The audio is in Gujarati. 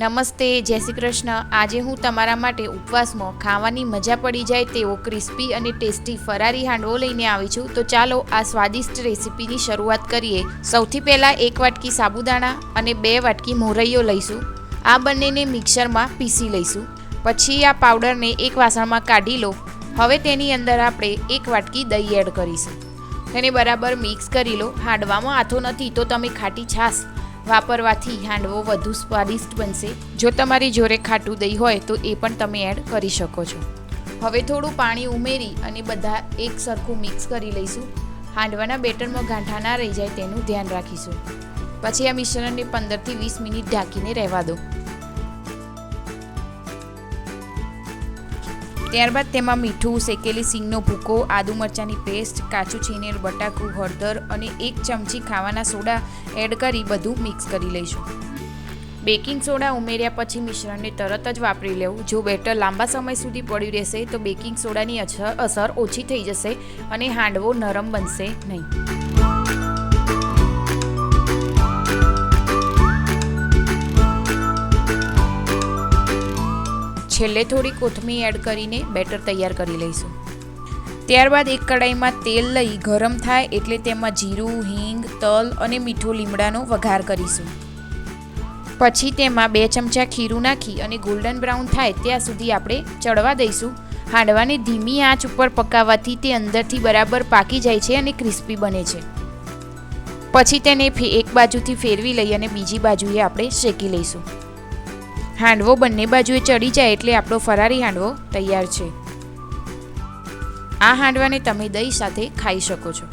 નમસ્તે, જય શ્રી કૃષ્ણ। આજે હું તમારા માટે ઉપવાસમાં ખાવાની મજા પડી જાય તેવો ક્રિસ્પી અને ટેસ્ટી ફરારી હાંડવો લઈને આવી છું। તો ચાલો આ સ્વાદિષ્ટ રેસીપીની શરૂઆત કરીએ। સૌથી પહેલાં 1 વાટકી સાબુદાણા અને 2 વાટકી મોરૈયો લઈશું। આ બંનેને મિક્સરમાં પીસી લઈશું। પછી આ પાવડરને એક વાસણમાં કાઢી લો। હવે તેની અંદર આપણે 1 વાટકી દહીં એડ કરીશું। તેને બરાબર મિક્સ કરી લો। હાંડવામાં આથો નથી તો તમે ખાટી છાશ વાપરવાથી હાંડવો વધુ સ્વાદિષ્ટ બનશે। જો તમારી જોડે ખાટું દહીં હોય તો એ પણ તમે એડ કરી શકો છો। હવે થોડું પાણી ઉમેરી અને બધા એક સરખું મિક્સ કરી લઈશું। હાંડવાના બેટરમાં ગાંઠા ના રહી જાય તેનું ધ્યાન રાખીશું। પછી આ મિશ્રણને 15 થી 20 મિનિટ ઢાંકીને રહેવા દો। ત્યારબાદ તેમાં મીઠું, શેકેલી સિંગનો ભૂકો, આદુ મરચાંની પેસ્ટ, કાચું છીનેલ બટાકું, હળદર અને 1 ચમચી ખાવાના સોડા એડ કરી બધું મિક્સ કરી લઈશું। બેકિંગ સોડા ઉમેર્યા પછી મિશ્રણને તરત જ વાપરી લેવું। જો બેટર લાંબા સમય સુધી પડ્યું રહેશે તો બેકિંગ સોડાની અસર ઓછી થઈ જશે અને હાંડવો નરમ બનશે નહીં। છેલ્લે થોડી કોથમીર એડ કરીને બેટર તૈયાર કરી લઈશું। ત્યારબાદ એક કડાઈમાં તેલ લઈ ગરમ થાય એટલે તેમાં જીરું, હિંગ, તલ અને મીઠો લીમડાનો વઘાર કરીશું। પછી તેમાં 2 ચમચા ખીરું નાખી અને ગોલ્ડન બ્રાઉન થાય ત્યાં સુધી આપણે ચડવા દઈશું। હાંડવાને ધીમી આંચ ઉપર પકાવવાથી તે અંદરથી બરાબર પાકી જાય છે અને ક્રિસ્પી બને છે। પછી તેને એક બાજુથી ફેરવી લઈ અને બીજી બાજુએ આપણે શેકી લઈશું। હાંડવો બંને બાજુએ ચડી જાય એટલે આપણો ફરારી હાંડવો તૈયાર છે। આ હાંડવાને તમે દહીં સાથે ખાઈ શકો છો।